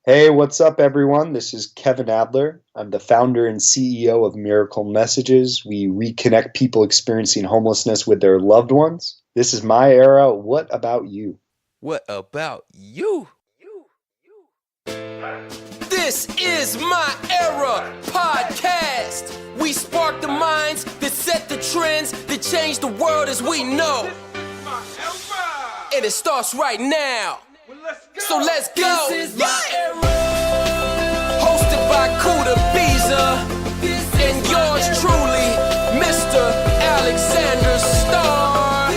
Hey, what's up, everyone? This is Kevin Adler. I'm the founder and CEO of Miracle Messages. We reconnect people experiencing homelessness with their loved ones. This is my era. What about you? What about you? This is My Era podcast. We spark the minds that set the trends that change the world as we know. And it starts right now. So let's go. This is My Era. Hosted by Kuda Biza and yours truly, Mr. Alexander Starr.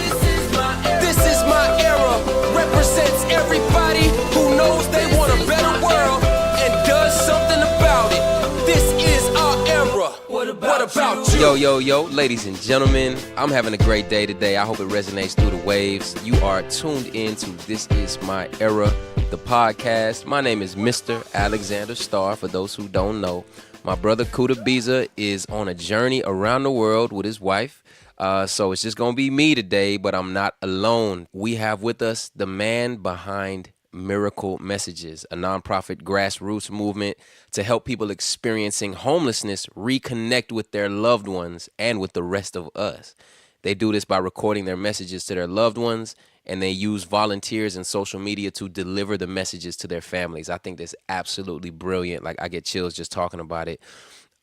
This is My Era. Represents everybody who knows they want a better world and does something about it. This is our era. What about you? Yo, ladies and gentlemen, I'm having a great day today. I hope it resonates through the waves. You are tuned in to This Is My Era, the podcast. My name is Mr. Alexander Starr, for those who don't know. My brother Kuda Biza is on a journey around the world with his wife. So it's just going to be me today, but I'm not alone. We have with us the man behind Miracle Messages, a nonprofit grassroots movement to help people experiencing homelessness reconnect with their loved ones and with the rest of us. They do this by recording their messages to their loved ones, and they use volunteers and social media to deliver the messages to their families. I think that's absolutely brilliant. Like, I get chills just talking about it.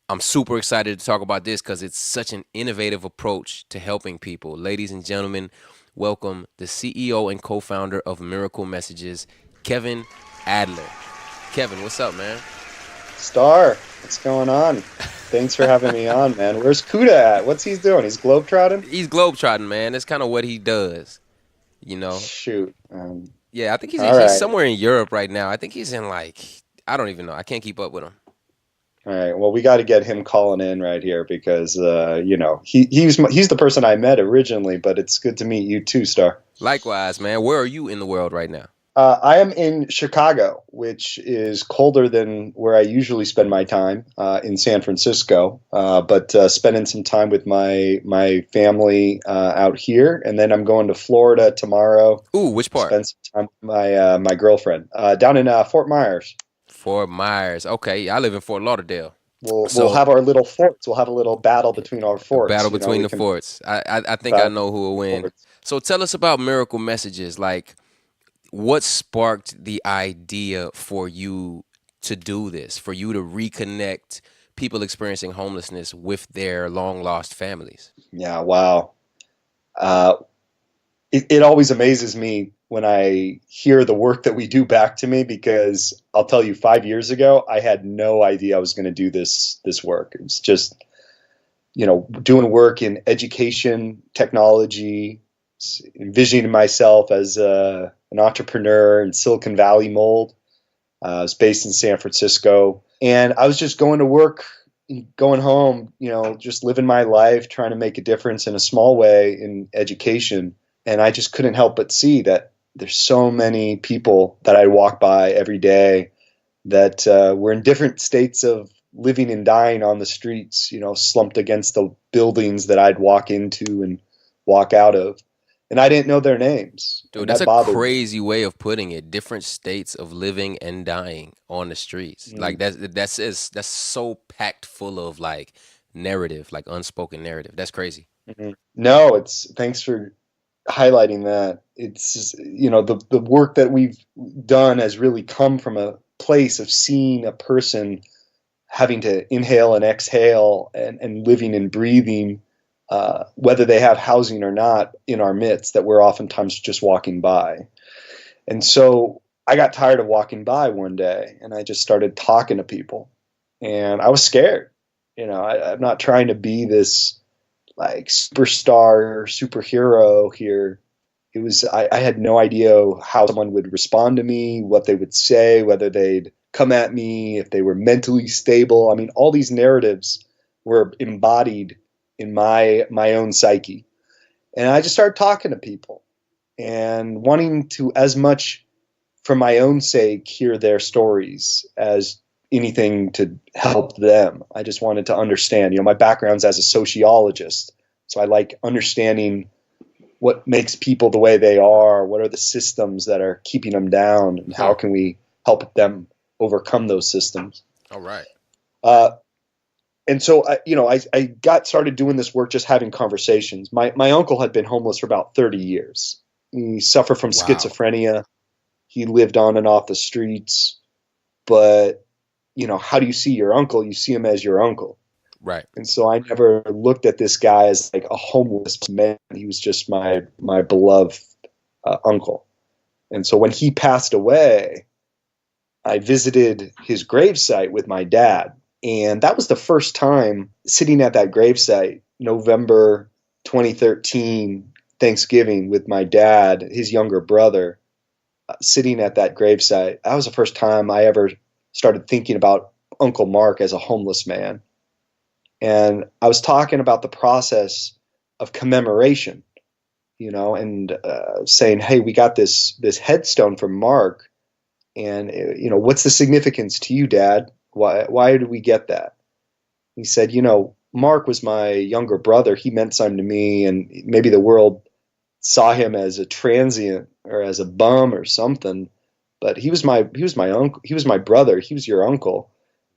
I'm super excited to talk about this because it's such an innovative approach to helping people. Ladies and gentlemen, welcome the CEO and co-founder of Miracle Messages, Kevin Adler. Kevin, what's up, man? Star, what's going on? Thanks for having me on, man. Where's Kuda at? What's he doing? He's globetrotting? He's globetrotting, man. That's kind of what he does, you know? Shoot. Yeah, I think he's right. somewhere in Europe right now. I think he's in, I don't even know. I can't keep up with him. All right. Well, we got to get him calling in right here because, he's the person I met originally, but it's good to meet you too, Star. Likewise, man. Where are you in the world right now? I am in Chicago, which is colder than where I usually spend my time in San Francisco, but spending some time with my family out here. And then I'm going to Florida tomorrow. Ooh, which part? Spend some time with my girlfriend down in Fort Myers. Fort Myers. Okay, I live in Fort Lauderdale. We'll have our little forts. We'll have a little battle between our forts. Battle between the forts. I think I know who will win. Forts. So tell us about Miracle Messages. Like, what sparked the idea for you to do this, for you to reconnect people experiencing homelessness with their long-lost families? Yeah, wow. It always amazes me when I hear the work that we do back to me, because I'll tell you, 5 years ago, I had no idea I was going to do this work. It was just, doing work in education, technology, envisioning myself as an entrepreneur in Silicon Valley mold. I was based in San Francisco, and I was just going to work, going home, just living my life, trying to make a difference in a small way in education. And I just couldn't help but see that there's so many people that I walk by every day that were in different states of living and dying on the streets, slumped against the buildings that I'd walk into and walk out of. And I didn't know their names. Dude, that's a crazy way of putting it. Different states of living and dying on the streets. Mm. Like that's so packed full of narrative, like unspoken narrative. That's crazy. Mm-hmm. No, thanks for highlighting that. It's, the work that we've done has really come from a place of seeing a person having to inhale and exhale and living and breathing, whether they have housing or not, in our midst, that we're oftentimes just walking by. And so I got tired of walking by one day, and I just started talking to people, and I was scared. I'm not trying to be this superstar or superhero here. It was, I had no idea how someone would respond to me, what they would say, whether they'd come at me, if they were mentally stable. I mean, all these narratives were embodied in my own psyche. And I just started talking to people and wanting to, as much for my own sake, hear their stories as anything to help them. I just wanted to understand, my background's as a sociologist. So I like understanding what makes people the way they are, what are the systems that are keeping them down, and how can we help them overcome those systems. All right. Uh, and so I got started doing this work, just having conversations. My uncle had been homeless for about 30 years. He suffered from Wow. schizophrenia. He lived on and off the streets. But, how do you see your uncle? You see him as your uncle. Right. And so I never looked at this guy as like a homeless man. He was just my beloved uncle. And so when he passed away, I visited his gravesite with my dad. And that was the first time sitting at that gravesite, November 2013, Thanksgiving, with my dad, his younger brother, sitting at that gravesite. That was the first time I ever started thinking about Uncle Mark as a homeless man. And I was talking about the process of commemoration, and saying, hey, we got this headstone from Mark. And, what's the significance to you, Dad? Why did we get that? He said, Mark was my younger brother. He meant something to me. And maybe the world saw him as a transient or as a bum or something. But he was my uncle. He was my brother. He was your uncle.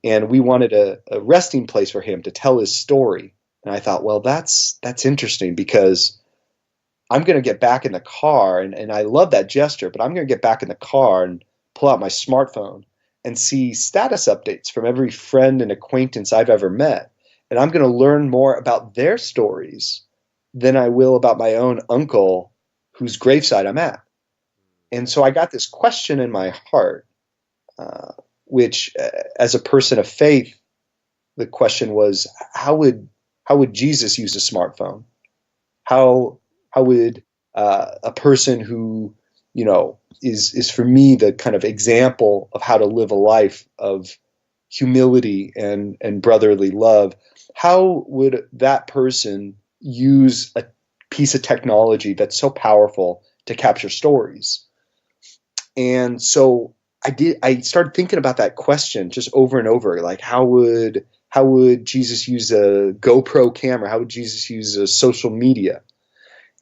And we wanted a resting place for him to tell his story. And I thought, well, that's interesting, because I'm going to get back in the car. And I love that gesture, but I'm going to get back in the car and pull out my smartphone and see status updates from every friend and acquaintance I've ever met. And I'm going to learn more about their stories than I will about my own uncle whose gravesite I'm at. And so I got this question in my heart, which, as a person of faith, the question was, how would Jesus use a smartphone? How would a person who, is for me the kind of example of how to live a life of humility and brotherly love, how would that person use a piece of technology that's so powerful to capture stories? And so I started thinking about that question just over and over, like how would Jesus use a GoPro camera? How would Jesus use a social media?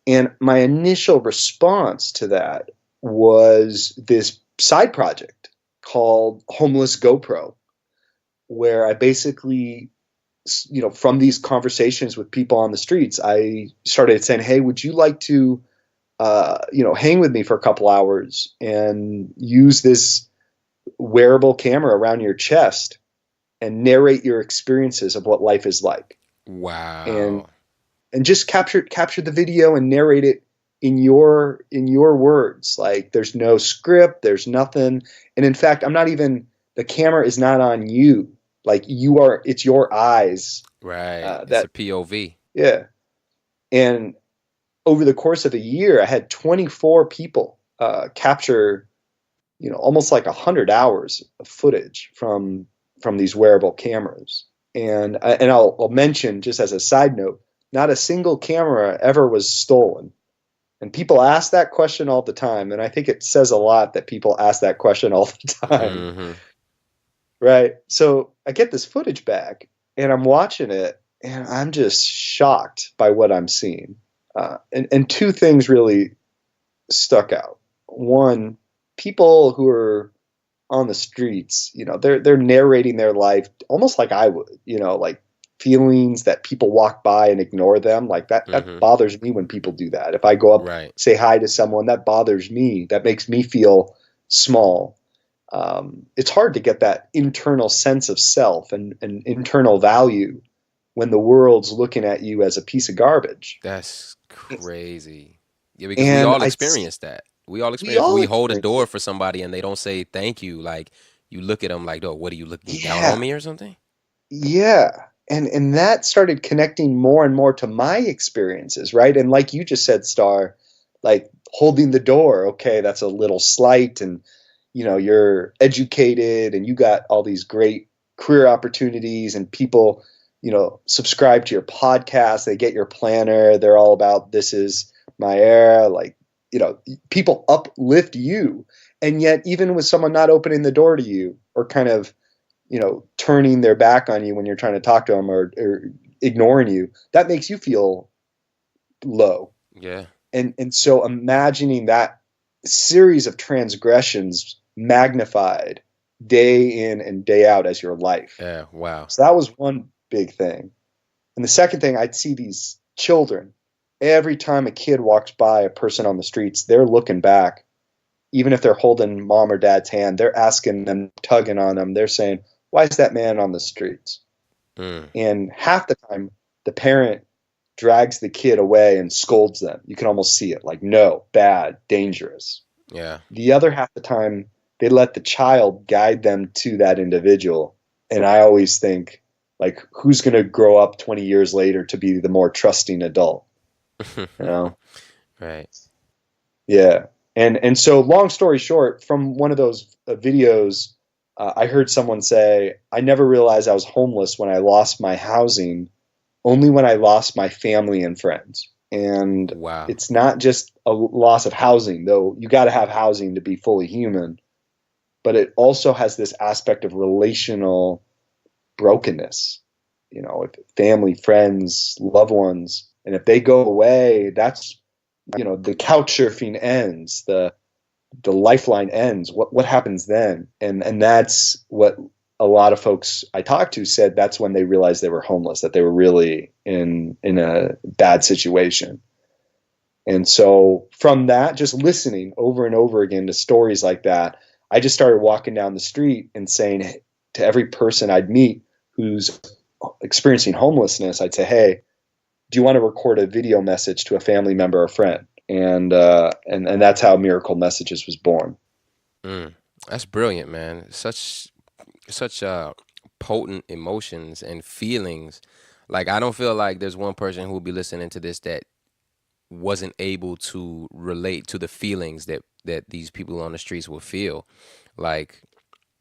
And my initial response to that was this side project called Homeless GoPro, where I basically, from these conversations with people on the streets, I started saying, hey, would you like to, hang with me for a couple hours and use this wearable camera around your chest and narrate your experiences of what life is like? Wow. And just capture the video and narrate it in your words. Like, there's no script, there's nothing. And in fact, the camera is not on you. Like, it's your eyes. Right. It's a POV. Yeah. And over the course of a year, I had 24 people capture, almost like 100 hours of footage from these wearable cameras. And I'll mention, just as a side note, not a single camera ever was stolen. And people ask that question all the time. And I think it says a lot that people ask that question all the time. Mm-hmm. Right. So I get this footage back and I'm watching it and I'm just shocked by what I'm seeing. And two things really stuck out. One, people who are on the streets, they're narrating their life almost like I would, like feelings that people walk by and ignore them. Like that bothers me when people do that. If I go up, Right. say hi to someone, that bothers me. That makes me feel small. It's hard to get that internal sense of self and internal value when the world's looking at you as a piece of garbage. That's crazy. Yeah, because we all experience that. We all experience. We hold a door for somebody and they don't say thank you. Like, you look at them like, oh, what are you looking down on me or something? Yeah. And that started connecting more and more to my experiences, right? And like you just said, Star, like holding the door, okay, that's a little slight, and you're educated and you got all these great career opportunities, and people, subscribe to your podcast, they get your planner, they're all about this is my era, like, people uplift you. And yet, even with someone not opening the door to you or kind of, turning their back on you when you're trying to talk to them or ignoring you, that makes you feel low. Yeah. And so imagining that series of transgressions magnified day in and day out as your life. Yeah. Wow. So that was one big thing. And the second thing, I'd see these children. Every time a kid walks by a person on the streets, they're looking back. Even if they're holding mom or dad's hand, they're asking them, tugging on them. They're saying, why is that man on the streets? Mm. And half the time, the parent drags the kid away and scolds them. You can almost see it, like, no, bad, dangerous. Yeah. The other half the time, they let the child guide them to that individual. And I always think, like, who's going to grow up 20 years later to be the more trusting adult? You know? Right. Yeah. And so, long story short, from one of those videos, I heard someone say, I never realized I was homeless when I lost my housing, only when I lost my family and friends. And Wow. it's not just a loss of housing, though you got to have housing to be fully human, but it also has this aspect of relational brokenness, you know, with family, friends, loved ones. And if they go away, that's, you know, the couch surfing ends, the lifeline ends. What happens then? And that's what a lot of folks I talked to said, that's when they realized they were homeless, that they were really in a bad situation. And so from that, just listening over and over again to stories like that, I just started walking down the street and saying to every person I'd meet who's experiencing homelessness, I'd say, hey, do you want to record a video message to a family member or friend? And that's how Miracle Messages was born. That's brilliant, man. Such potent emotions and feelings. Like, I don't feel like there's one person who will be listening to this that wasn't able to relate to the feelings that these people on the streets will feel. Like,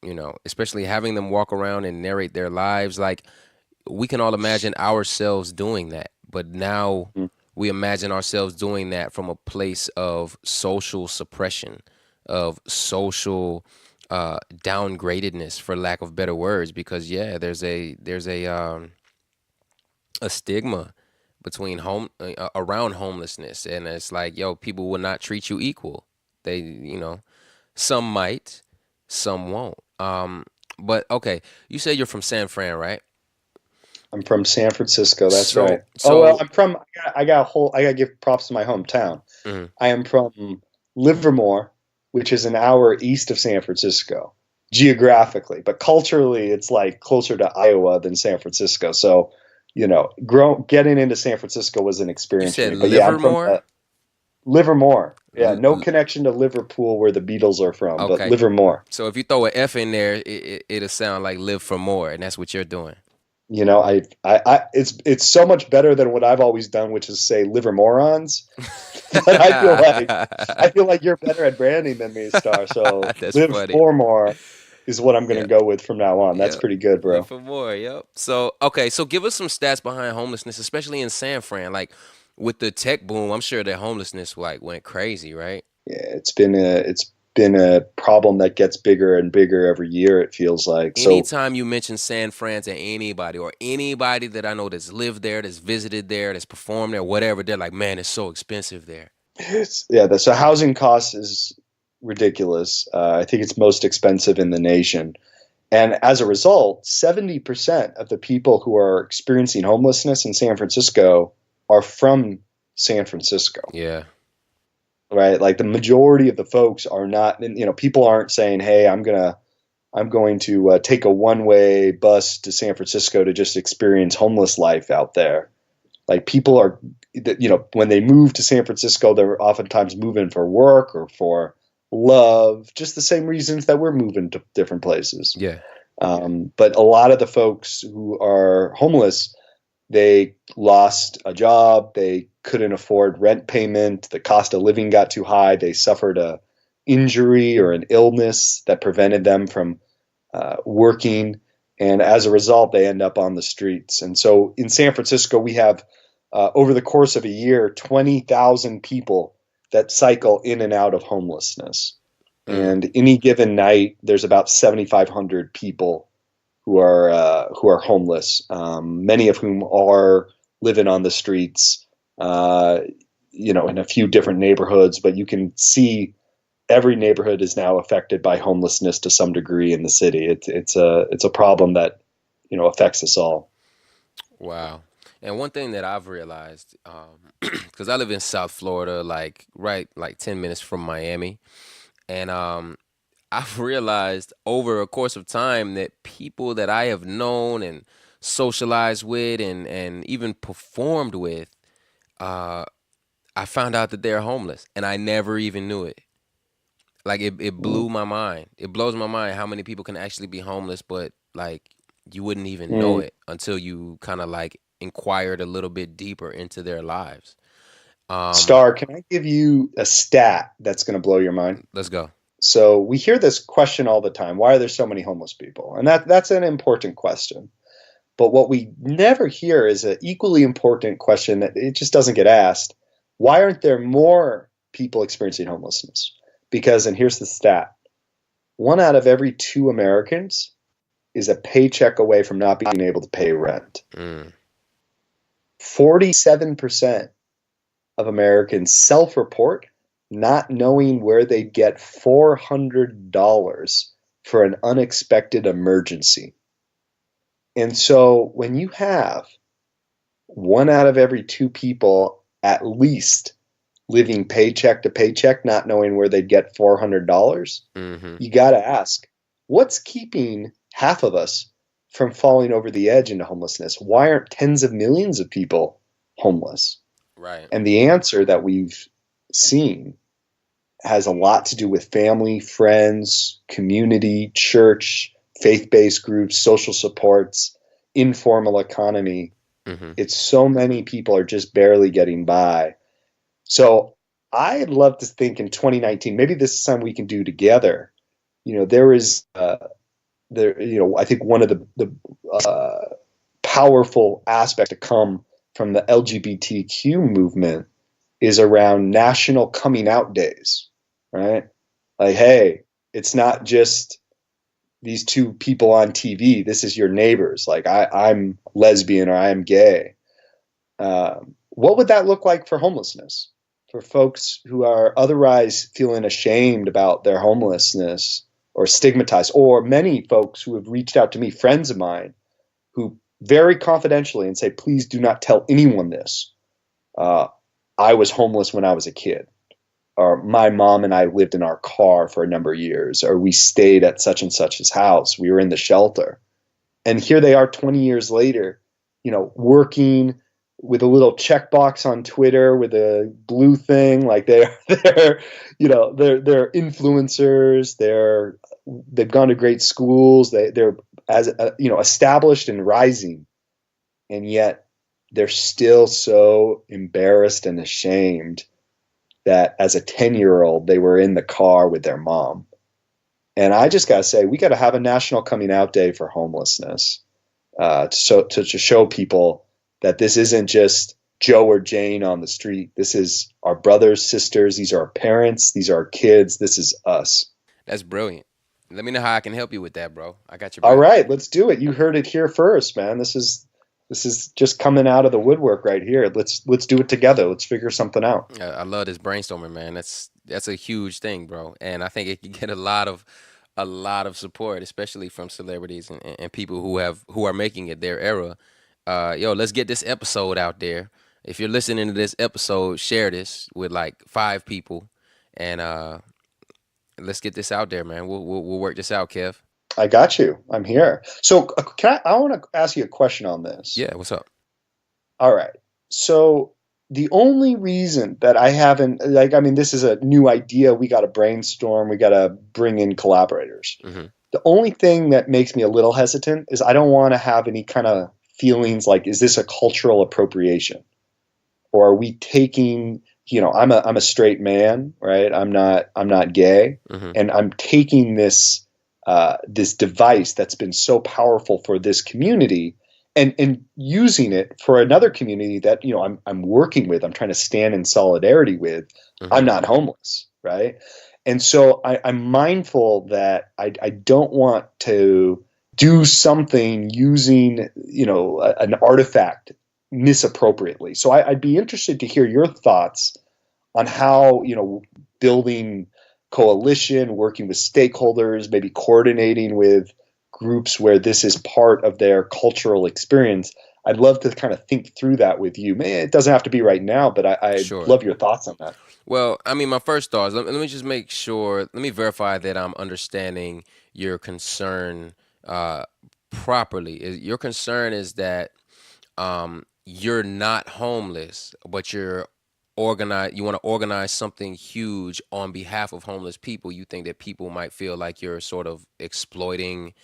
you know, especially having them walk around and narrate their lives. Like, we can all imagine ourselves doing that, but now we imagine ourselves doing that from a place of social suppression, of social downgradedness, for lack of better words, because there's a stigma between around homelessness, and it's like, yo, people will not treat you equal. They, you know, some might, some won't. But okay, you say you're from San Fran, right? I'm from San Francisco. That's So right. so Well, I got to give props to my hometown. mhm. I am from Livermore, which is an hour east of San Francisco, geographically, but culturally, it's like closer to Iowa than San Francisco. So, you know, getting into San Francisco was an You experience for said me. But yeah, I'm from Livermore? Livermore. Yeah, L- no l- connection to Liverpool, where the Beatles are from, but okay. Livermore. So if you throw an F in there, it'll sound like live for more, and that's what you're doing. You know, it's so much better than what I've always done, which is say Livermorons. But I feel like you're better at branding than me, Star. So That's live funny. for more is what I'm going Yeah. to go with from now on. That's Yeah. pretty good, Live bro. for more. Yep. So okay. So give us some stats behind homelessness, especially in San Fran. Like, with the tech boom, I'm sure that homelessness like went crazy, right? Yeah, it's been a problem that gets bigger and bigger every year, it feels like. So Anytime you mention San Fran to anybody, or anybody that I know that's lived there, that's visited there, that's performed there, whatever, they're like, man, it's so expensive there. so housing costs is ridiculous. I think it's most expensive in the nation. And as a result, 70% of the people who are experiencing homelessness in San Francisco are from San Francisco, Yeah. right? Like the majority of the folks are not, you know, people aren't saying, hey, I'm going to take a one-way bus to San Francisco to just experience homeless life out there. Like people are, you know, when they move to San Francisco, they're oftentimes moving for work or for love, just the same reasons that we're moving to different places. Yeah. But a lot of the folks who are homeless, they lost a job, they couldn't afford rent payment, the cost of living got too high, they suffered a injury or an illness that prevented them from working, and as a result, they end up on the streets. And so in San Francisco, we have over the course of a year, 20,000 people that cycle in and out of homelessness. And any given night, there's about 7,500 people who are homeless, many of whom are living on the streets, you know, in a few different neighborhoods. But you can see every neighborhood is now affected by homelessness to some degree in the city. It's a problem that, affects us all. Wow. And one thing that I've realized, because I live in South Florida, like 10 minutes from Miami, and I've realized over a course of time that people that I have known and socialized with and even performed with, uh, I found out that they're homeless, and I never even knew it. Like it blew my mind. It blows my mind how many people can actually be homeless, but like you wouldn't even know Mm. it until you kind of like inquired a little bit deeper into their lives. Um, Star, can I give you a stat that's going to blow your mind? let's go. So we hear this question all the time. Why are there so many homeless people? And that's an important question. But what we never hear is an equally important question that it just doesn't get asked. Why aren't there more people experiencing homelessness? Because, and here's the stat, 1 out of every 2 Americans is a paycheck away from not being able to pay rent. Mm, 47% of Americans self-report not knowing where they'd get $400 for an unexpected emergency. And so when you have 1 out of every 2 people at least living paycheck to paycheck, not knowing where they'd get $400, hmm you got to ask, what's keeping half of us from falling over the edge into homelessness? Why aren't tens of millions of people homeless? Right. And the answer that we've seen has a lot to do with family, friends, community, church, faith-based groups, social supports, informal economy. hmm It's so many people are just barely getting by. So I'd love to think in 2019, maybe this is something we can do together. There is I think one of the powerful aspects to come from the LGBTQ movement is around national coming out days, right? Like, hey, it's not just these two people on TV. This is your neighbors. Like, I'm lesbian or I'm gay. What would that look like for homelessness? For folks who are otherwise feeling ashamed about their homelessness or stigmatized, or many folks who have reached out to me, friends of mine, who very confidentially and say, please do not tell anyone this. I was homeless when I was a kid, or my mom and I lived in our car for a number of years, or we stayed at such and such's house. We were in the shelter. And here they are 20 years later, working with a little checkbox on Twitter with a blue thing. Like they're influencers. They've gone to great schools. They're established and rising, and yet they're still so embarrassed and ashamed that as a 10-year-old they were in the car with their mom. And I just got to say, we got to have a national coming out day for homelessness, to show people that this isn't just Joe or Jane on the street. This is our brothers, sisters. These are our parents. These are our kids. This is us. That's brilliant. Let me know how I can help you with that, bro. I got your All back. right, let's do it. You heard it here first, man. This is just coming out of the woodwork right here. Let's do it together. Let's figure something out. I love this brainstorming, man. That's a huge thing, bro. And I think it can get a lot of support, especially from celebrities and people who are making it their era. Yo, let's get this episode out there. If you're listening to this episode, share this with like 5 people, and let's get this out there, man. We'll work this out, Kev. I got you. I'm here. So I want to ask you a question on this. Yeah, what's up? All right. So the only reason that I haven't, this is a new idea. We got to brainstorm. We got to bring in collaborators. hmm The only thing that makes me a little hesitant is I don't want to have any kind of feelings like, is this a cultural appropriation? Or are we taking, I'm a straight man, right? I'm not gay. hmm And I'm taking this device that's been so powerful for this community and using it for another community that I'm working with, I'm trying to stand in solidarity with. hmm I'm not homeless, right? And so I'm mindful that I don't want to do something using an artifact misappropriately. So I'd be interested to hear your thoughts on how building coalition, working with stakeholders, maybe coordinating with groups where this is part of their cultural experience. I'd love to kind of think through that with you. Man, it doesn't have to be right now, but I'd Sure. love your thoughts on that. Well, I mean, my first thoughts, let me just make sure, let me verify that I'm understanding your concern uh, properly. Your concern is that you're not homeless, but you want to organize something huge on behalf of homeless people. You think that people might feel like you're sort of exploiting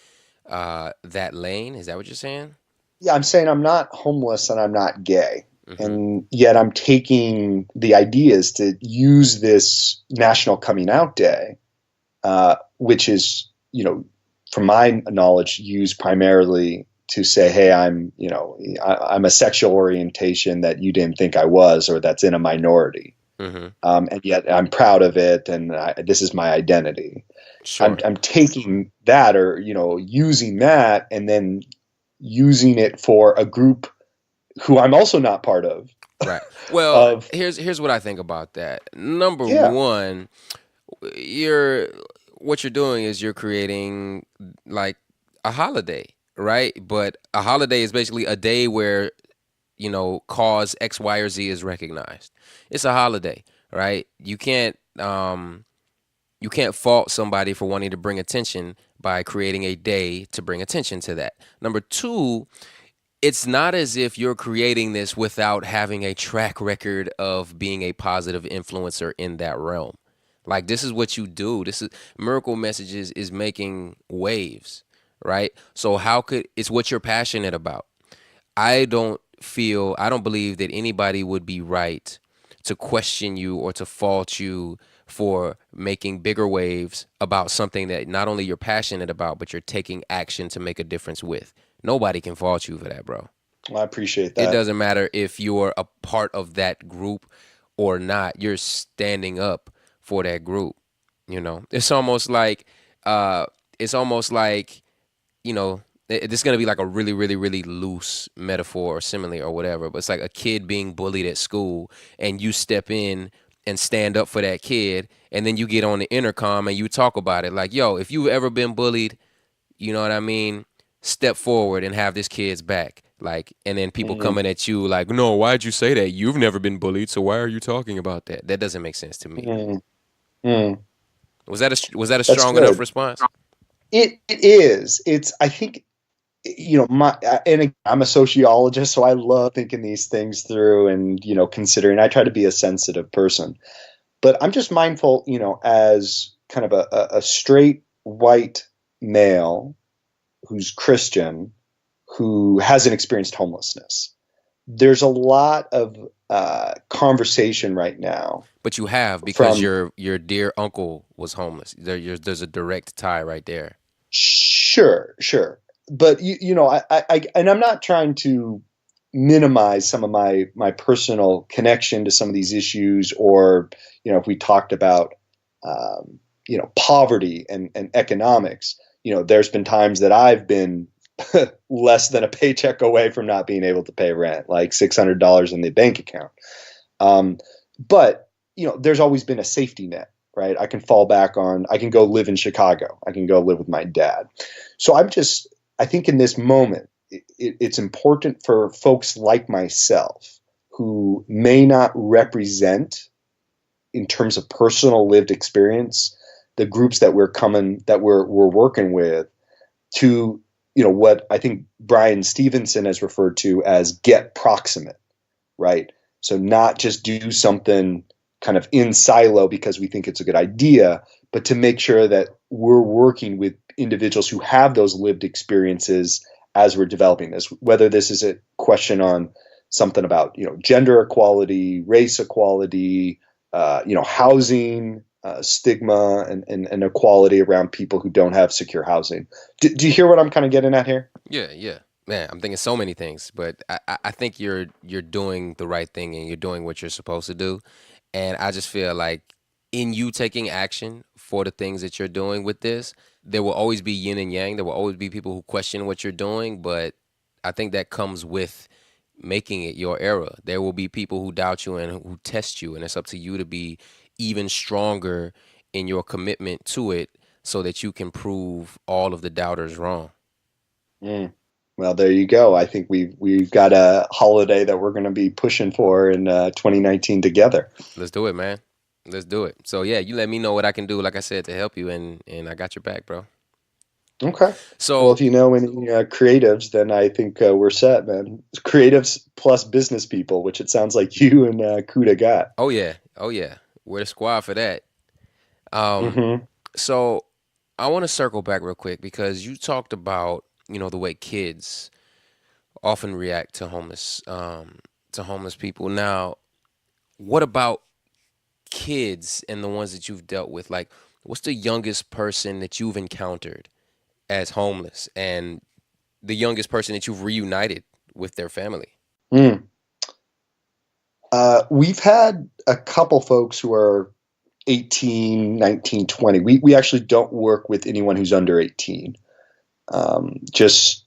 that lane. Is that what you're saying? Yeah, I'm saying I'm not homeless and I'm not gay. Mm-hmm. And yet I'm taking the ideas to use this National Coming Out Day, which is, from my knowledge, used primarily to say, hey, I'm a sexual orientation that you didn't think I was, or that's in a minority. Mm-hmm. And yet I'm proud of it, and this is my identity. I'm, Sure. I'm taking that, or using that, and then using it for a group who I'm also not part of. Right. Well, Of here's what I think about that. Number yeah, one, you're what you're doing is you're creating like a holiday, right? But a holiday is basically a day where cause X, Y, or Z is recognized. It's a holiday, right? You can't fault somebody for wanting to bring attention by creating a day to bring attention to that. Number two, it's not as if you're creating this without having a track record of being a positive influencer in that realm. Like this is what you do. This is Miracle Messages is making waves, right? So how could it's what you're passionate about. I don't believe that anybody would be right to question you or to fault you for making bigger waves about something that not only you're passionate about, but you're taking action to make a difference with. Nobody can fault you for that, bro. I appreciate It that. doesn't matter if you're a part of that group or not. You're standing up for that group. It's almost like, uh, it's almost like you know, this is gonna be like a really, really, really loose metaphor or simile or whatever, but it's like a kid being bullied at school, and you step in and stand up for that kid, and then you get on the intercom and you talk about it, like, yo, if you've ever been bullied, you know what I mean? Step forward and have this kid's back. Like, and then people Mm, coming at you like, no, why'd you say that? You've never been bullied, so why are you talking about that? That doesn't make sense to me. mm, mm. Was that a That's strong enough good. response? It is. It's. I think my and again, I'm a sociologist, so I love thinking these things through and considering. I try to be a sensitive person, but I'm just mindful, as kind of a straight white male who's Christian who hasn't experienced homelessness. There's a lot of conversation right now But you have because from your dear uncle was homeless. There's a direct tie right there. sure, sure, but and I'm not trying to minimize some of my personal connection to some of these issues, or if we talked about poverty and economics, there's been times that I've been less than a paycheck away from not being able to pay rent, like $600 in the bank account. Um, but there's always been a safety net, right? I can fall back on. I can go live in Chicago. I can go live with my dad. So I think in this moment, it's important for folks like myself who may not represent, in terms of personal lived experience, the groups that we're working with, to what I think Brian Stevenson has referred to as get proximate, right? So not just do something kind of in silo because we think it's a good idea, but to make sure that we're working with individuals who have those lived experiences as we're developing this, whether this is a question on something about, gender equality, race equality, housing, stigma and equality around people who don't have secure housing. Do you hear what I'm kind of getting at here? Yeah, yeah. Man, I'm thinking so many things, but I think you're doing the right thing and you're doing what you're supposed to do. And I just feel like in you taking action for the things that you're doing with this, there will always be yin and yang. There will always be people who question what you're doing, but I think that comes with making it your era. There will be people who doubt you and who test you, and it's up to you to be even stronger in your commitment to it so that you can prove all of the doubters wrong. Mm. Well, there you go. I think we've got a holiday that we're going to be pushing for in 2019 together. Let's do it, man. Let's do it. So yeah, you let me know what I can do, like I said, to help you, and I got your back, bro. Okay. Well, So if you know any creatives, then I think we're set, man. Creatives plus business people, which it sounds like you and Kuda got. oh yeah, we're the squad for that. Um, Hmm. so I want to circle back real quick because you talked about the way kids often react to homeless people. Now, what about kids and the ones that you've dealt with? Like, what's the youngest person that you've encountered as homeless, and the youngest person that you've reunited with their family? Mm. We've had a couple folks who are 18, 19, 20. We actually don't work with anyone who's under 18. Just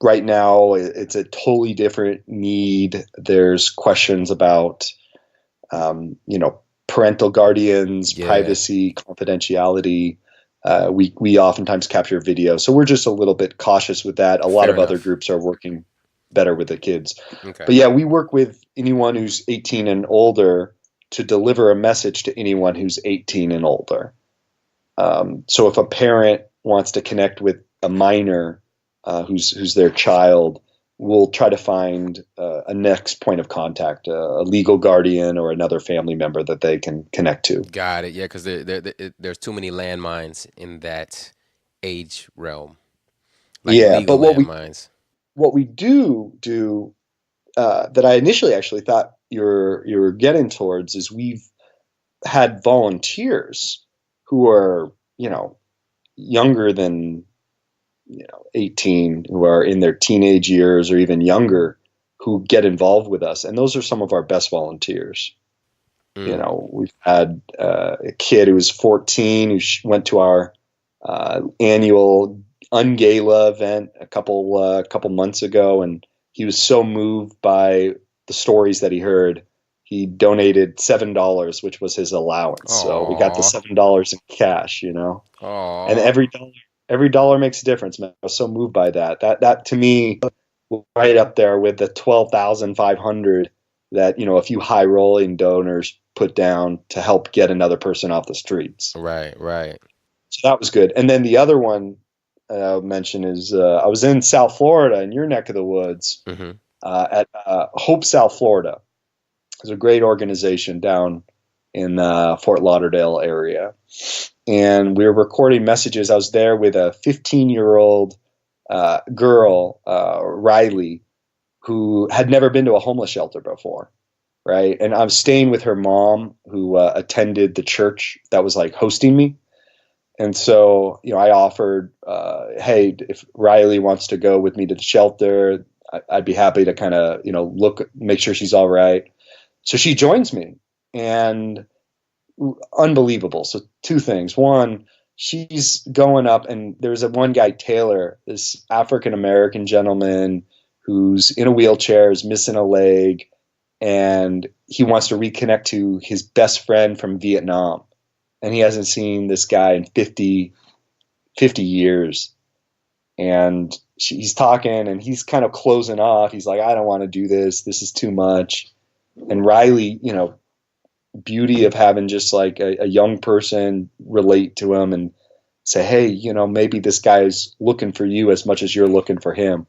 right now, it's a totally different need. There's questions about, parental guardians, Yeah, privacy, confidentiality. We oftentimes capture video, so we're just a little bit cautious with that. A lot fair of other enough. groups are working better with the kids. Okay. But yeah, we work with anyone who's 18 and older to deliver a message to anyone who's 18 and older. So if a parent wants to connect with a minor who's their child, we'll try to find a next point of contact, a legal guardian or another family member that they can connect to. Got it. Yeah, because there's too many landmines in that age realm, like Yeah, but legal landmines. what we do that I initially actually thought you were getting towards is we've had volunteers who are younger than 18, who are in their teenage years or even younger, who get involved with us, and those are some of our best volunteers. Mm, We've had a kid who was 14 who went to our annual Ungala event a couple months ago, and he was so moved by the stories that he heard, he donated $7, which was his allowance. So we got the aw, $7 in cash, and aw. every dollar makes a difference, man. I was so moved by that. That to me was right up there with the 12,500 that a few high rolling donors put down to help get another person off the streets. Right, right. So that was good. And then the other one I'll mention is I was in South Florida, in your neck of the woods, Mm-hmm. at Hope, South Florida. It's a great organization down in Fort Lauderdale area. And we were recording messages. I was there with a 15-year-old girl, Riley, who had never been to a homeless shelter before, right? And I was staying with her mom, who attended the church that was like hosting me. And so, I offered, hey, if Riley wants to go with me to the shelter, I'd be happy to kind of, make sure she's all right. So she joins me, and unbelievable. So two things. One, she's going up, and there's one guy, Taylor, this African American gentleman who's in a wheelchair, is missing a leg, and he wants to reconnect to his best friend from Vietnam. And he hasn't seen this guy in 50 years. And he's talking, and he's kind of closing off. He's like, I don't want to do this. This is too much. And Riley, beauty of having just like a young person relate to him and say, hey, maybe this guy's looking for you as much as you're looking for him.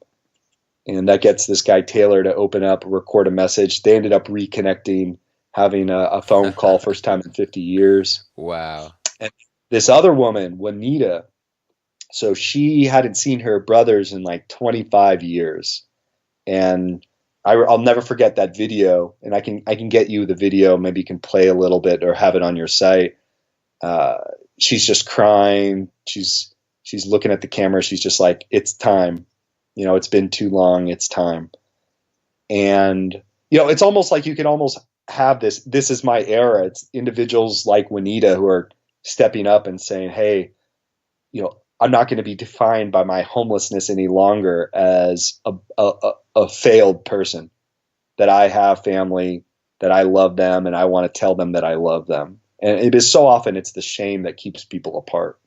And that gets this guy Taylor to open up, record a message. They ended up reconnecting, having a phone call, first time in 50 years. Wow. And this other woman, Juanita, so she hadn't seen her brothers in like 25 years. And I'll never forget that video, and I can get you the video. Maybe you can play a little bit or have it on your site. She's just crying. She's looking at the camera. She's just like, it's time. It's been too long. It's time. And it's almost like you can almost have this. This is my era. It's individuals like Juanita who are stepping up and saying, hey, I'm not going to be defined by my homelessness any longer as a failed person, that I have family, that I love them, and I want to tell them that I love them. And it is so often it's the shame that keeps people apart.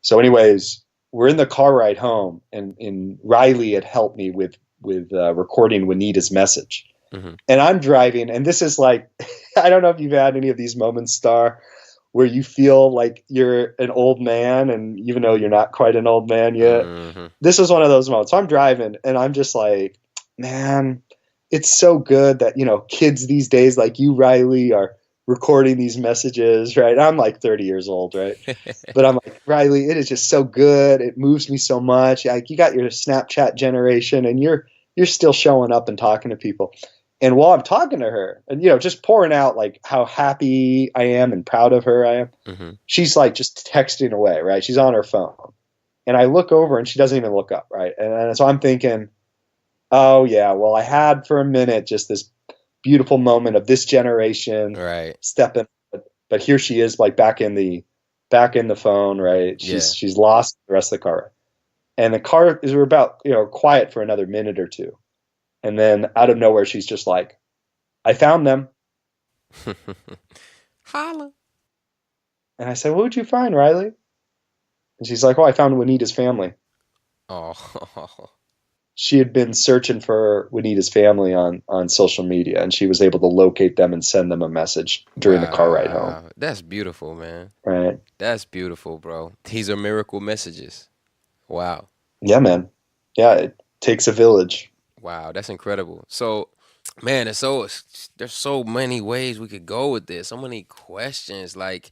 So anyways, we're in the car ride home, and Riley had helped me with recording Juanita's message. Mm-hmm. And I'm driving, and this is like, I don't know if you've had any of these moments, Star, where you feel like you're an old man, and even though you're not quite an old man yet, Mm-hmm. this was one of those moments. So I'm driving, and I'm just like, man, it's so good that, kids these days like you, Riley, are recording these messages, right? I'm like 30 years old, right? But I'm like, Riley, it is just so good. It moves me so much. Like, you got your Snapchat generation, and you're still showing up and talking to people. And while I'm talking to her and, just pouring out like how happy I am and proud of her I am, Mm-hmm. she's like just texting away, right? She's on her phone. And I look over and she doesn't even look up, right? And so I'm thinking, oh yeah, well, I had for a minute just this beautiful moment of this generation Right. stepping, but here she is, like back in the phone, right? She's lost the rest of the car. And the car is, we're about, quiet for another minute or two. And then out of nowhere, she's just like, I found them. Holla. And I said, what would you find, Riley? And she's like, oh, I found Juanita's family. Oh. She had been searching for Juanita's family on social media, and she was able to locate them and send them a message during the car ride home. That's beautiful, man. Right. That's beautiful, bro. These are miracle messages. Wow. Yeah, man. Yeah, it takes a village. Wow, that's incredible. So, man, there's so many ways we could go with this. So many questions. Like,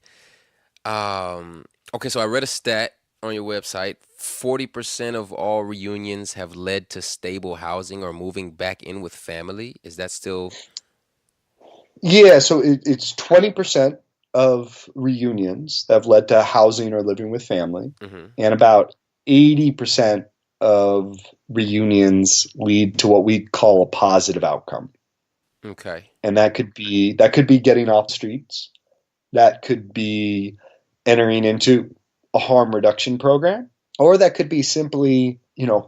okay, so I read a stat on your website. 40% of all reunions have led to stable housing or moving back in with family. Is that still? Yeah, so it's 20% of reunions that have led to housing or living with family, Mm-hmm. and about 80% of reunions lead to what we call a positive outcome. Okay. And that could be getting off the streets. That could be entering into a harm reduction program, or that could be simply,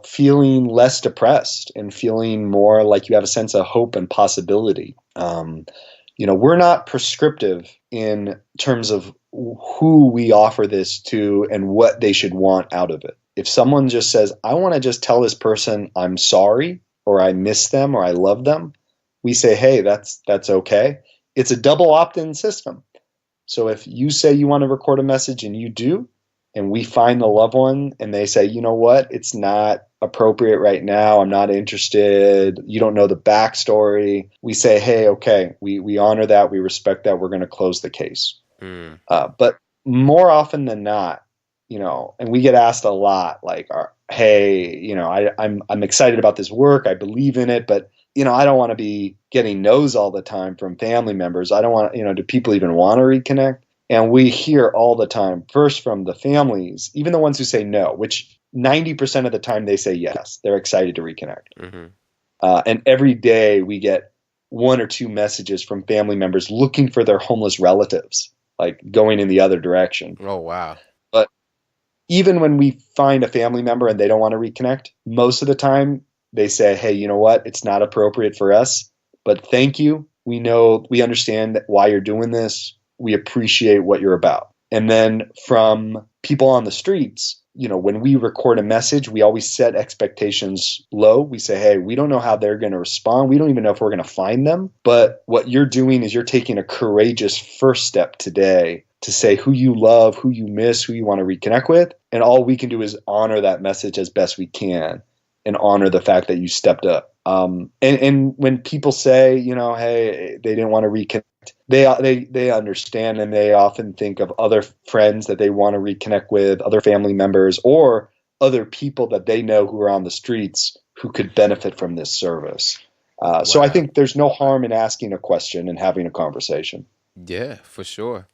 feeling less depressed and feeling more like you have a sense of hope and possibility. We're not prescriptive in terms of who we offer this to and what they should want out of it. If someone just says, I want to just tell this person I'm sorry, or I miss them, or I love them, we say, hey, that's okay. It's a double opt-in system. So if you say you want to record a message and you do, and we find the loved one and they say, you know what, it's not appropriate right now, I'm not interested, you don't know the backstory, we say, hey, okay, we honor that, we respect that, we're going to close the case. But more often than not, and we get asked a lot, like, hey, I'm excited about this work, I believe in it, but I don't want to be getting no's all the time from family members. I don't want, do people even want to reconnect? And we hear all the time, first from the families, even the ones who say no, which 90% of the time they say yes, they're excited to reconnect. Mm-hmm. And every day we get one or two messages from family members looking for their homeless relatives, like going in the other direction. Oh, wow. But even when we find a family member and they don't want to reconnect, most of the time they say, hey, you know what? It's not appropriate for us, but thank you. We understand why you're doing this. We appreciate what you're about. And then from people on the streets, when we record a message, we always set expectations low. We say, hey, we don't know how they're going to respond. We don't even know if we're going to find them. But what you're doing is you're taking a courageous first step today to say who you love, who you miss, who you want to reconnect with. And all we can do is honor that message as best we can and honor the fact that you stepped up. And when people say, hey, they didn't want to reconnect, they understand, and they often think of other friends that they want to reconnect with, other family members, or other people that they know who are on the streets who could benefit from this service. So I think there's no harm in asking a question and having a conversation. Yeah, for sure.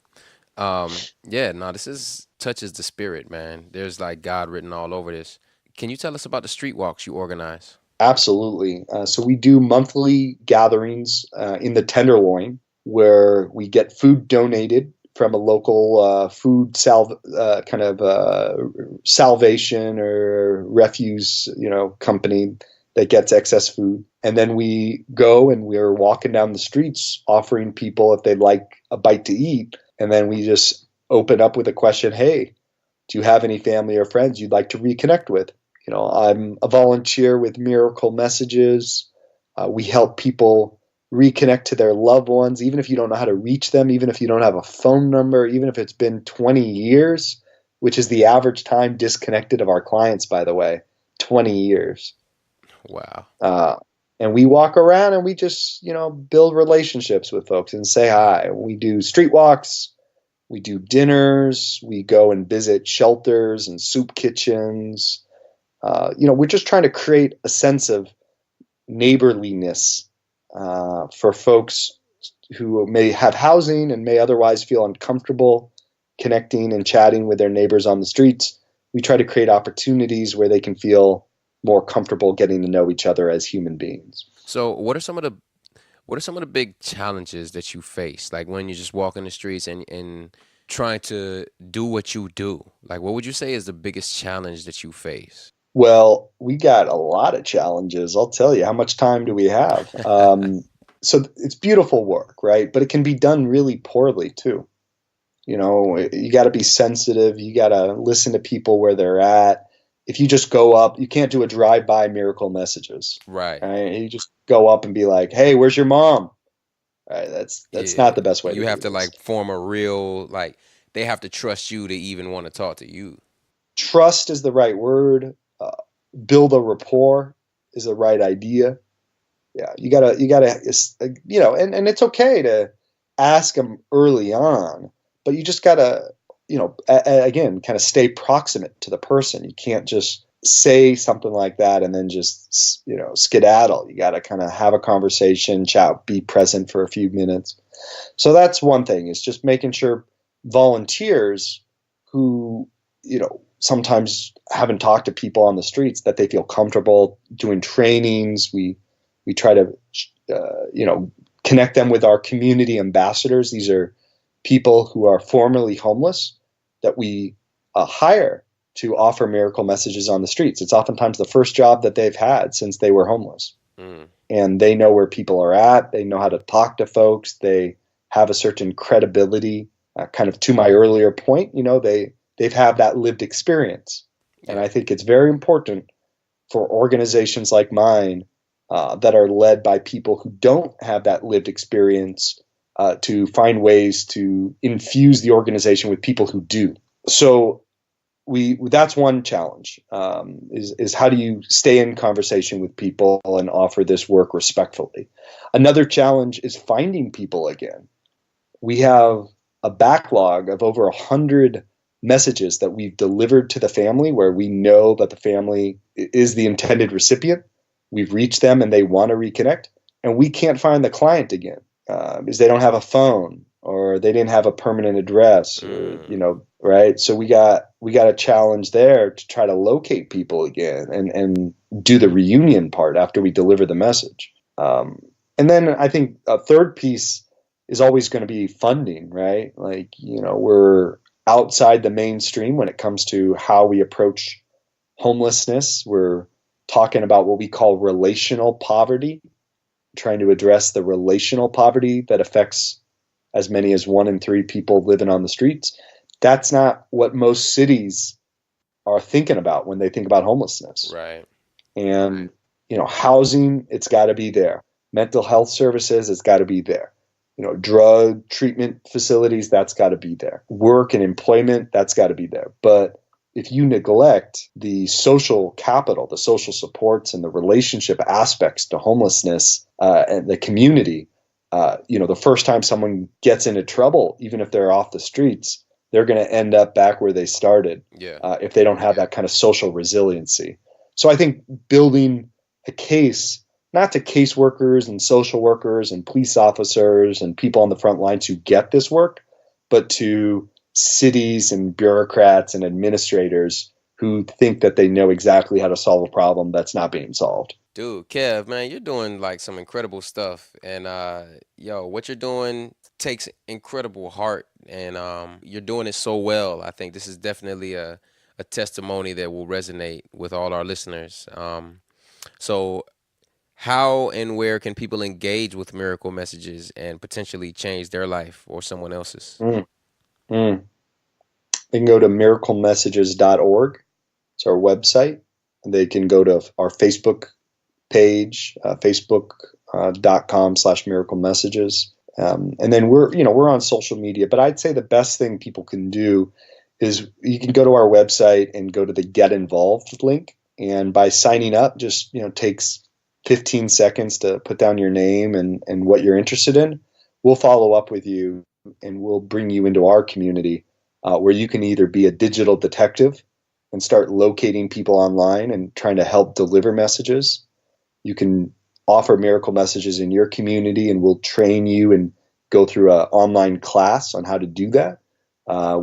This touches the spirit, man. There's like God written all over this. Can you tell us about the street walks you organize? Absolutely. So we do monthly gatherings in the Tenderloin, where we get food donated from a local food salvation or refuse, company that gets excess food. And then we go and we're walking down the streets offering people, if they'd like a bite to eat, And then we just open up with a question, hey, do you have any family or friends you'd like to reconnect with? I'm a volunteer with Miracle Messages. We help people reconnect to their loved ones, even if you don't know how to reach them, even if you don't have a phone number, even if it's been 20 years, which is the average time disconnected of our clients, by the way, 20 years. Wow. And we walk around and we just, build relationships with folks and say hi. We do street walks. We do dinners. We go and visit shelters and soup kitchens. We're just trying to create a sense of neighborliness for folks who may have housing and may otherwise feel uncomfortable connecting and chatting with their neighbors on the streets. We try to create opportunities where they can feel more comfortable getting to know each other as human beings. So what are some of the big challenges that you face, like when you're just walking the streets and trying to do what you do? Like, what would you say is the biggest challenge that you face? Well, we got a lot of challenges. I'll tell you, how much time do we have? So it's beautiful work, right? But it can be done really poorly too. You got to be sensitive. You got to listen to people where they're at. If you just go up, you can't do a drive-by Miracle Messages. Right. Right? You just go up and be like, "Hey, where's your mom?" Right? That's Yeah. not the best way to You do have to this. like form a real, like, they have to trust you to even want to talk to you. Trust is the right word. Build a rapport is the right idea. Yeah, you gotta, and it's okay to ask them early on, but you just gotta, again, kind of stay proximate to the person. You can't just say something like that and then just, skedaddle. You gotta kind of have a conversation, chat, be present for a few minutes. So that's one thing, is just making sure volunteers who, sometimes haven't talked to people on the streets, that they feel comfortable doing trainings. We try to, connect them with our community ambassadors. These are people who are formerly homeless that we hire to offer Miracle Messages on the streets. It's oftentimes the first job that they've had since they were homeless. Mm. And they know where people are at. They know how to talk to folks. They have a certain credibility. Kind of to my earlier point, they've had that lived experience. And Yeah. I think it's very important for organizations like mine that are led by people who don't have that lived experience to find ways to infuse the organization with people who do. So that's one challenge, is how do you stay in conversation with people and offer this work respectfully? Another challenge is finding people again. We have a backlog of over 100 messages that we've delivered to the family where we know that the family is the intended recipient. We've reached them and they want to reconnect, and we can't find the client again because they don't have a phone or they didn't have a permanent address, or, right? So we got a challenge there to try to locate people again and do the reunion part after we deliver the message. And then I think a third piece is always going to be funding, right? Like, we're outside the mainstream when it comes to how we approach homelessness. We're talking about what we call relational poverty, trying to address the relational poverty that affects as many as 1 in 3 people living on the streets. That's not what most cities are thinking about when they think about homelessness. Right. And, housing, it's got to be there. Mental health services, it's got to be there. Drug treatment facilities, that's got to be there. Work and employment, that's got to be there. But if you neglect the social capital, the social supports, and the relationship aspects to homelessness and the community, the first time someone gets into trouble, even if they're off the streets, they're going to end up back where they started. Yeah. If they don't have that kind of social resiliency. So I think building a case, not to caseworkers and social workers and police officers and people on the front lines who get this work, but to cities and bureaucrats and administrators who think that they know exactly how to solve a problem that's not being solved. Dude, Kev, man, you're doing like some incredible stuff. And what you're doing takes incredible heart, and you're doing it so well. I think this is definitely a testimony that will resonate with all our listeners. So how and where can people engage with Miracle Messages and potentially change their life or someone else's? Mm. Mm. They can go to miraclemessages.org. It's our website. They can go to our Facebook page, facebook.com/miracle messages. And then we're on social media, but I'd say the best thing people can do is you can go to our website and go to the Get Involved link. And by signing up, just, takes 15 seconds to put down your name and what you're interested in. We'll follow up with you and we'll bring you into our community where you can either be a digital detective and start locating people online and trying to help deliver messages. You can offer miracle messages in your community, and we'll train you and go through an online class on how to do that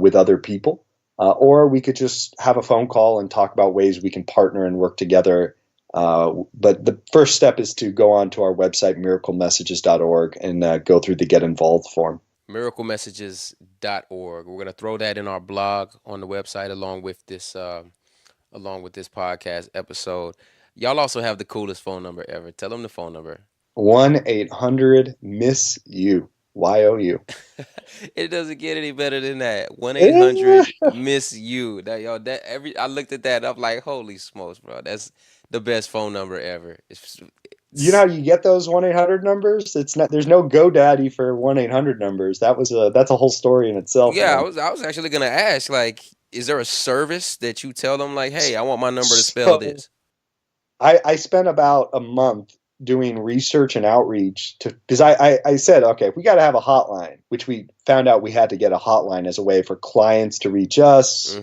with other people. Or we could just have a phone call and talk about ways we can partner and work together. But the first step is to go on to our website, miraclemessages.org, and go through the Get Involved form. Miraclemessages.org. We're going to throw that in our blog on the website along with this podcast episode. Y'all also have the coolest phone number ever. Tell them the phone number. 1-800-MISS-YOU. YOU. It doesn't get any better than that. 1-800-MISS-YOU. I looked at that. I'm like, holy smokes, bro. That's the best phone number ever. You know how you get those 1-800 numbers? There's no GoDaddy for 1-800 numbers. That's a whole story in itself. Yeah, Man. I was actually gonna ask, like, is there a service that you tell them, like, hey, I want my number to spell this? I spent about a month doing research and outreach because I said, okay, we got to have a hotline, which we found out we had to get a hotline as a way for clients to reach us,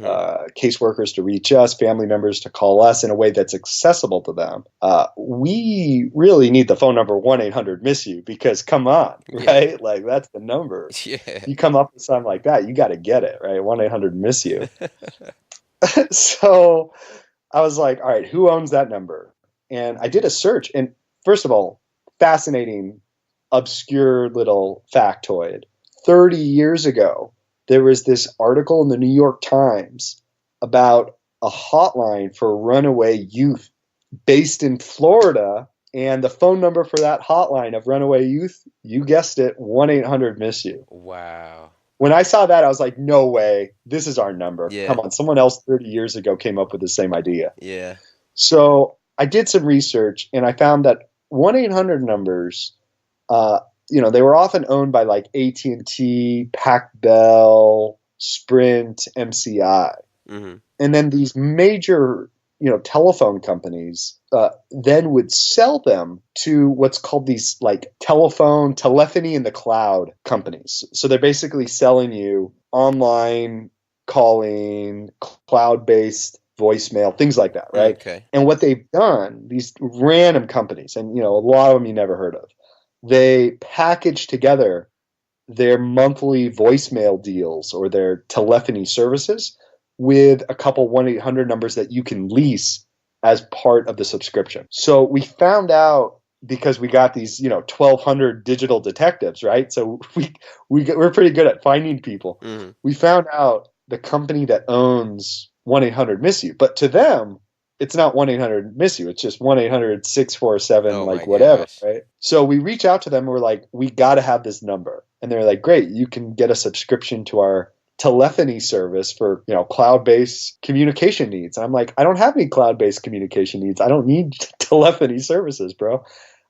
caseworkers to reach us, family members to call us in a way that's accessible to them. We really need the phone number 1-800-MISS-YOU because come on, right? Yeah. Like that's the number. Yeah. You come up with something like that, you got to get it, right? 1-800-MISS-YOU. So I was like, all right, who owns that number? And I did a search. And first of all, fascinating, obscure little factoid. 30 years ago, there was this article in the New York Times about a hotline for runaway youth based in Florida. And the phone number for that hotline of runaway youth, you guessed it, 1-800-MISS-YOU. Wow. When I saw that, I was like, no way, this is our number. Yeah. Come on, someone else 30 years ago came up with the same idea. Yeah. So I did some research, and I found that 1-800 numbers, they were often owned by like AT&T, Pac Bell, Sprint, MCI. Mm-hmm. And then these major telephone companies then would sell them to what's called these like telephony in the cloud companies. So they're basically selling you online calling, cloud-based voicemail, things like that, right? Okay. And what they've done, these random companies, and a lot of them you never heard of, they package together their monthly voicemail deals or their telephony services with a couple 1-800 numbers that you can lease as part of the subscription. So we found out, because we got these 1,200 digital detectives, right? So we're pretty good at finding people. Mm-hmm. We found out the company that owns 1-800-MISS-YOU, but to them it's not 1-800-MISS-YOU, it's just 1-800-647 whatever, right? So we reach out to them and we're like, we got to have this number. And they're like, great, you can get a subscription to our telephony service for cloud-based communication needs. And I'm like, I don't have any cloud-based communication needs. I don't need telephony services, bro.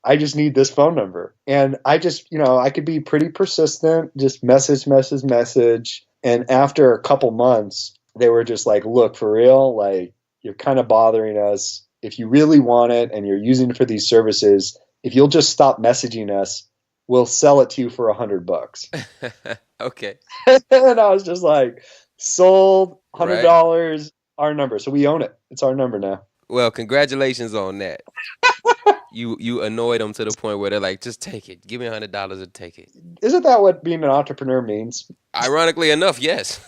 I just need this phone number. And I just, I could be pretty persistent, just message. And after a couple months, they were just like, look, for real, like, you're kind of bothering us. If you really want it and you're using it for these services, if you'll just stop messaging us, we'll sell it to you for $100. Okay. And I was just like, sold, $100, right. Our number. So we own it. It's our number now. Well, congratulations on that. You annoyed them to the point where they're like, just take it. Give me $100 and take it. Isn't that what being an entrepreneur means? Ironically enough, yes.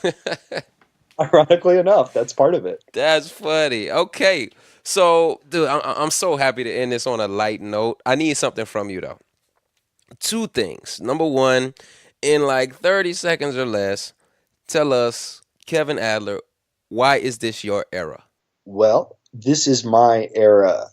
Ironically enough, that's part of it. That's funny. Okay. So, dude, I'm so happy to end this on a light note. I need something from you, though. 2 things. Number one, in like 30 seconds or less, tell us, Kevin Adler, why is this your era? Well, this is my era,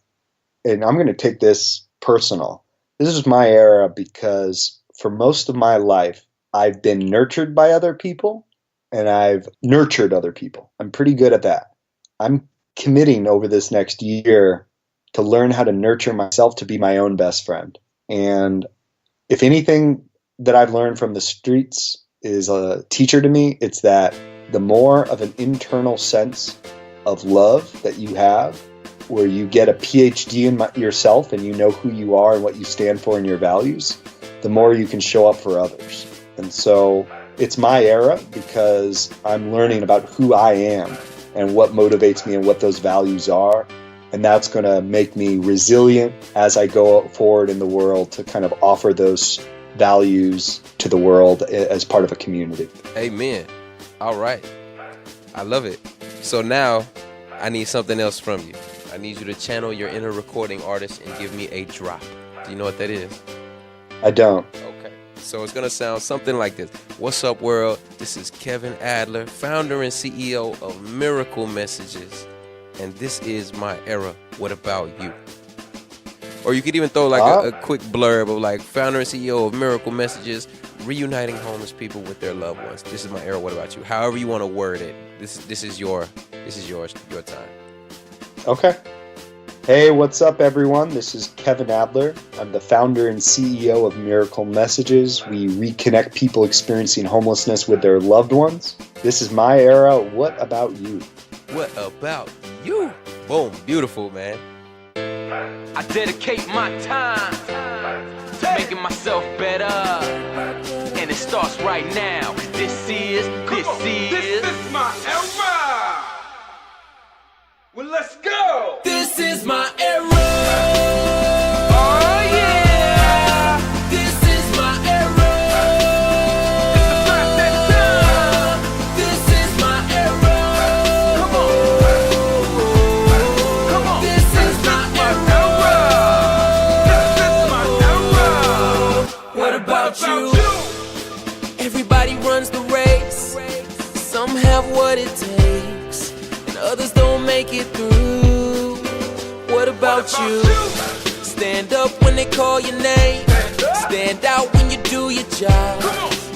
and I'm going to take this personal. This is my era because for most of my life, I've been nurtured by other people, and I've nurtured other people. I'm pretty good at that. I'm committing over this next year to learn how to nurture myself to be my own best friend. And if anything that I've learned from the streets is a teacher to me, it's that the more of an internal sense of love that you have, where you get a PhD in yourself and you know who you are and what you stand for and your values, the more you can show up for others. And so it's my era because I'm learning about who I am and what motivates me and what those values are. And that's going to make me resilient as I go forward in the world to kind of offer those values to the world as part of a community. Amen. All right. I love it. So now I need something else from you. I need you to channel your inner recording artist and give me a drop. Do you know what that is? I don't. Okay. So it's going to sound something like this. What's up, world? This is Kevin Adler, founder and CEO of Miracle Messages. And this is my era. What about you? Or you could even throw like a quick blurb of like founder and CEO of Miracle Messages, reuniting homeless people with their loved ones. This is my era. What about you? However you want to word it. This is your time. Okay. Hey, what's up, everyone? This is Kevin Adler. I'm the founder and CEO of Miracle Messages. We reconnect people experiencing homelessness with their loved ones. This is my era. What about you? What about you? Boom. Beautiful, man. I dedicate my time to making myself better. And it starts right now. This is my era. Well, let's go. This is my era. Oh, yeah. This is my era. This is my era. Come on. This is my era. What about you? Everybody runs the race. Some have what it takes, and others don't make it through. What about you? Stand up when they call your name. Stand out when you do your job.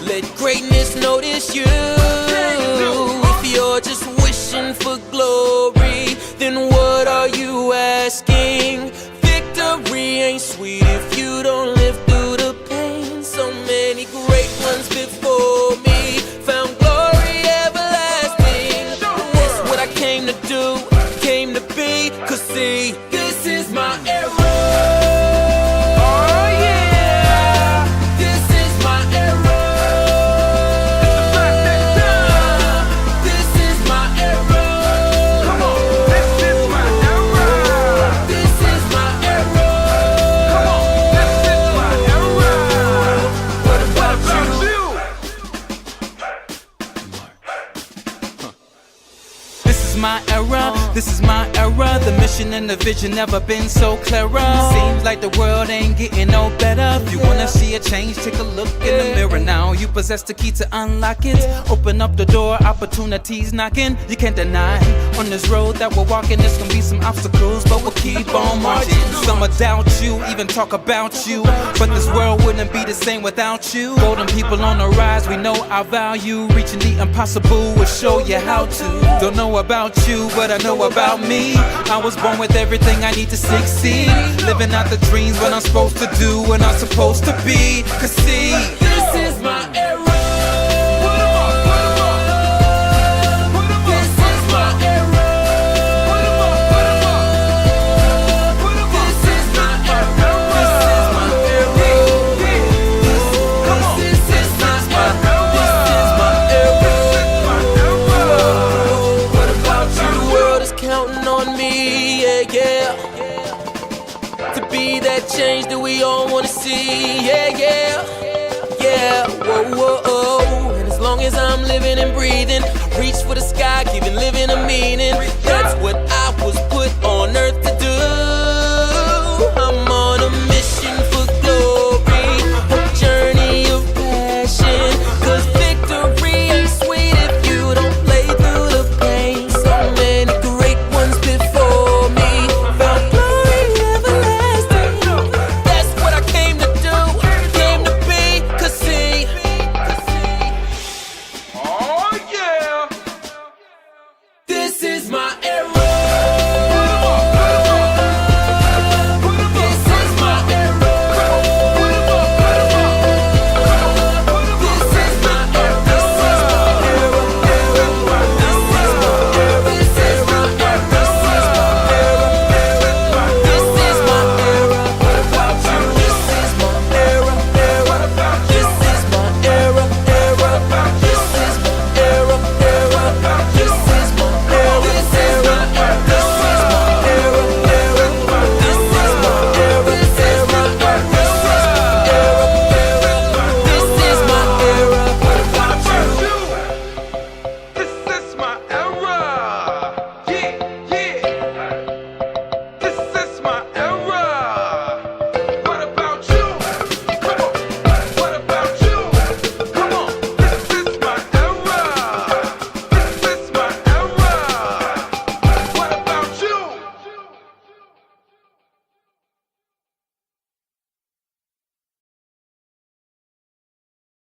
Let greatness notice you. If you're just wishing for glory, then what are you asking? Victory ain't sweet if you don't live through the pain. So many great ones before me found glory everlasting. This what I came to do, came to be. Cause see, this is my era. Oh yeah, this is my era. This is my era. Come on, this is my era. This is my era. Come on, this is my era. What about you? This is my era, this is my era. The mission and the vision never been so clearer. Seems like the world ain't getting no better. If you wanna see a change, take a look in the mirror now. You possess the key to unlock it. Open up the door, opportunities knocking. You can't deny, on this road that we're walking, there's gonna be some obstacles, but we'll keep on marching. Some will doubt you, even talk about you, but this world wouldn't be the same without you. Golden people on the rise, we know our value. Reaching the impossible, we'll show you how to. Don't know about you, but I know about me. I was born with everything I need to succeed. Living out the dreams, what I'm supposed to do, what I'm supposed to be. Cause see, This is my era. This is my era. This is my era. This is my era. This is my era. What about you? The world is counting on me, yeah. To be that change that we all wanna see, yeah. Whoa. And as long as I'm living and breathing, I reach for the sky, giving living a meaning. That's what I was put on earth to